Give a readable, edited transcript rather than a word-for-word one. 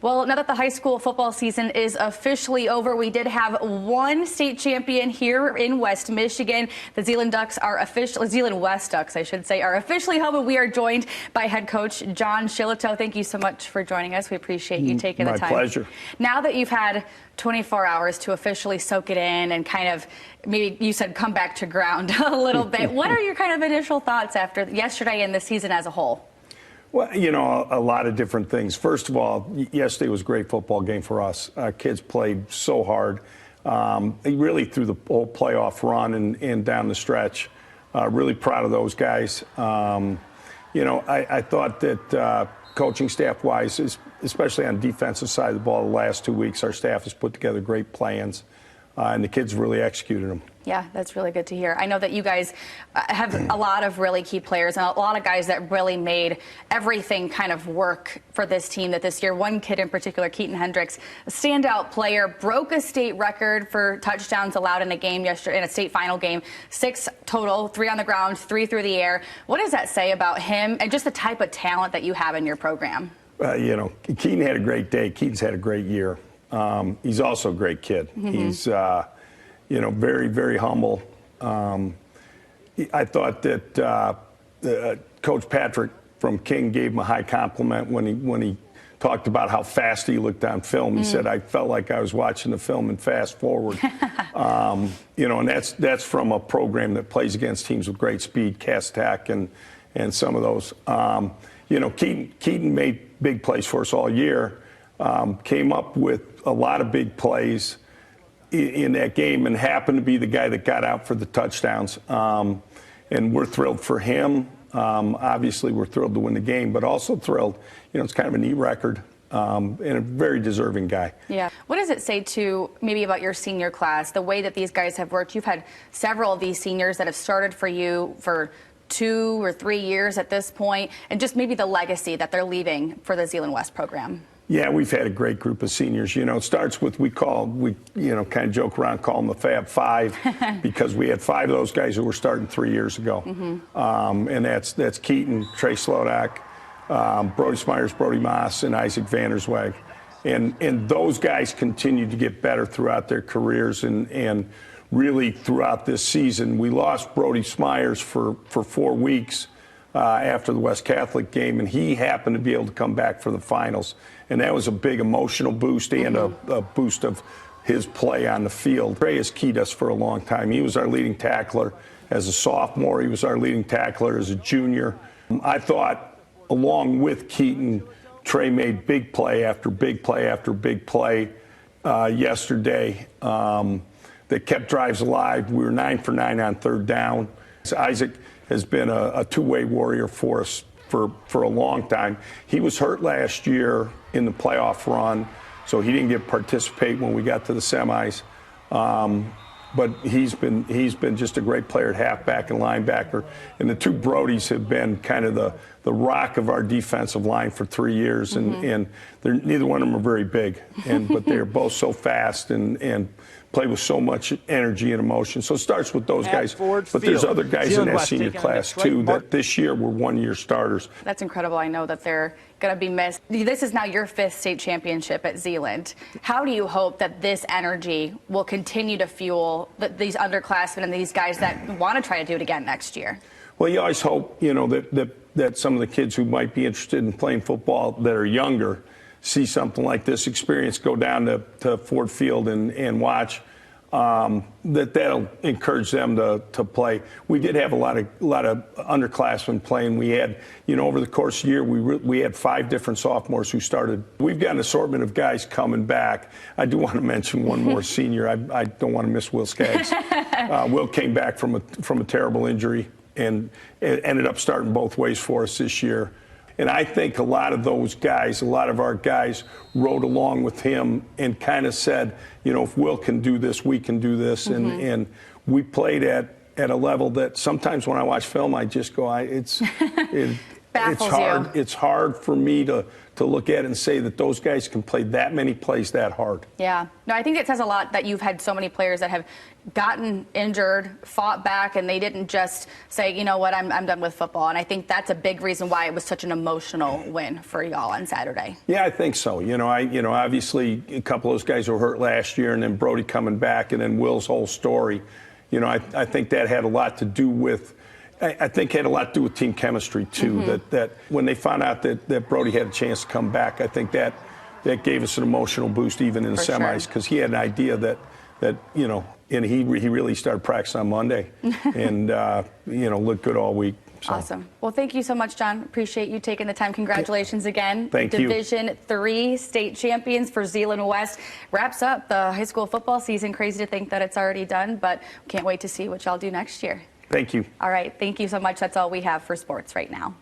Well, now that the high school football season is officially over, we did have one state champion here in West Michigan. The Zeeland Ducks are officially, Zeeland West Ducks, I should say, are officially home, and we are joined by head coach John Shillito. Thank you so much for joining us. We appreciate you taking the time. My pleasure. Now that you've had 24 hours to officially soak it in and kind of, maybe you said come back to ground a little bit, what are your kind of initial thoughts after yesterday and the season as a whole? Well, you know, a lot of different things. First of all, yesterday was a great football game for us. Our kids played so hard, really through the whole playoff run and down the stretch. Really proud of those guys. You know, I thought that coaching staff-wise, especially on the defensive side of the ball, the last 2 weeks, our staff has put together great plans, and the kids really executed them. Yeah, that's really good to hear. I know that you guys have a lot of really key players and a lot of guys that really made everything kind of work for this team that this year. One kid in particular, Keaton Hendricks, a standout player, broke a state record for touchdowns allowed in a game yesterday, in a state final game. 6 total, 3 on the ground, 3 through the air. What does that say about him and just the type of talent that you have in your program? You know, Keaton had a great day. Keaton's had a great year. He's also a great kid. He's you know, very, very humble. I thought that Coach Patrick from King gave him a high compliment when he talked about how fast he looked on film. He said, I felt like I was watching the film and fast forward. You know, and that's from a program that plays against teams with great speed, cast attack, and some of those. You know, Keaton made big plays for us all year, came up with a lot of big plays in that game and happened to be the guy that got out for the touchdowns. And we're thrilled for him. Obviously, we're thrilled to win the game, but also thrilled, you know, it's kind of a neat record and a very deserving guy. Yeah. What does it say to maybe about your senior class, the way that these guys have worked? You've had several of these seniors that have started for you for 2 or 3 years at this point, and just maybe the legacy that they're leaving for the Zeeland West program. Yeah, we've had a great group of seniors. You know, it starts with, we you know, kind of joke around, call them the Fab Five, because we had 5 of those guys who were starting 3 years ago. And that's Keaton, Trey Slodak, Brody Smyers, Brody Moss, and Isaac Vandersweg. And those guys continued to get better throughout their careers and really throughout this season. We lost Brody Smyers for 4 weeks after the West Catholic game, and he happened to be able to come back for the finals. And that was a big emotional boost and a boost of his play on the field. Trey has keyed us for a long time. He was our leading tackler as a sophomore. He was our leading tackler as a junior. I thought, along with Keaton, Trey made big play after big play after big play yesterday that kept drives alive. We were 9 for 9 on 3rd down. Isaac has been a two-way warrior for us for a long time. He was hurt last year in the playoff run, so he didn't get to participate when we got to the semis. But he's been just a great player at halfback and linebacker. And the 2 Brodies have been kind of the rock of our defensive line for 3 years, and neither one of them are very big, but they're both so fast and play with so much energy and emotion. So it starts with those guys. But there's other guys in that senior class, too, that this year were one-year starters. That's incredible. I know that they're going to be missed. This is now your 5th state championship at Zeeland. How do you hope that this energy will continue to fuel these underclassmen and these guys that want to try to do it again next year? Well, you always hope, you know, that some of the kids who might be interested in playing football that are younger see something like this experience, go down to Ford Field and watch, that'll encourage them to play. We did have a lot of underclassmen playing. We had, you know, over the course of the year, we had 5 different sophomores who started. We've got an assortment of guys coming back. I do want to mention one more senior. I don't want to miss Will Skaggs. Will came back from a terrible injury and ended up starting both ways for us this year. And I think a lot of those guys, a lot of our guys rode along with him and kind of said, you know, if Will can do this, we can do this. And we played at a level that sometimes when I watch film, I just go, baffles it's hard. you. It's hard for me to look at it and say that those guys can play that many plays that hard. Yeah. No, I think it says a lot that you've had so many players that have gotten injured, fought back, and they didn't just say, you know what, I'm done with football. And I think that's a big reason why it was such an emotional win for y'all on Saturday. Yeah, I think so. Obviously a couple of those guys were hurt last year, and then Brody coming back, and then Will's whole story. I think that had a lot to do with. I think had a lot to do with team chemistry too. Mm-hmm. That when they found out that Brody had a chance to come back, I think that gave us an emotional boost even in the semis, because he had an idea that and he really started practicing on Monday and looked good all week. So. Awesome. Well, thank you so much, John. Appreciate you taking the time. Congratulations again. Thank you. Division III state champions for Zeeland West. Wraps up the high school football season. Crazy to think that it's already done, but can't wait to see what y'all do next year. Thank you. All right. Thank you so much. That's all we have for sports right now.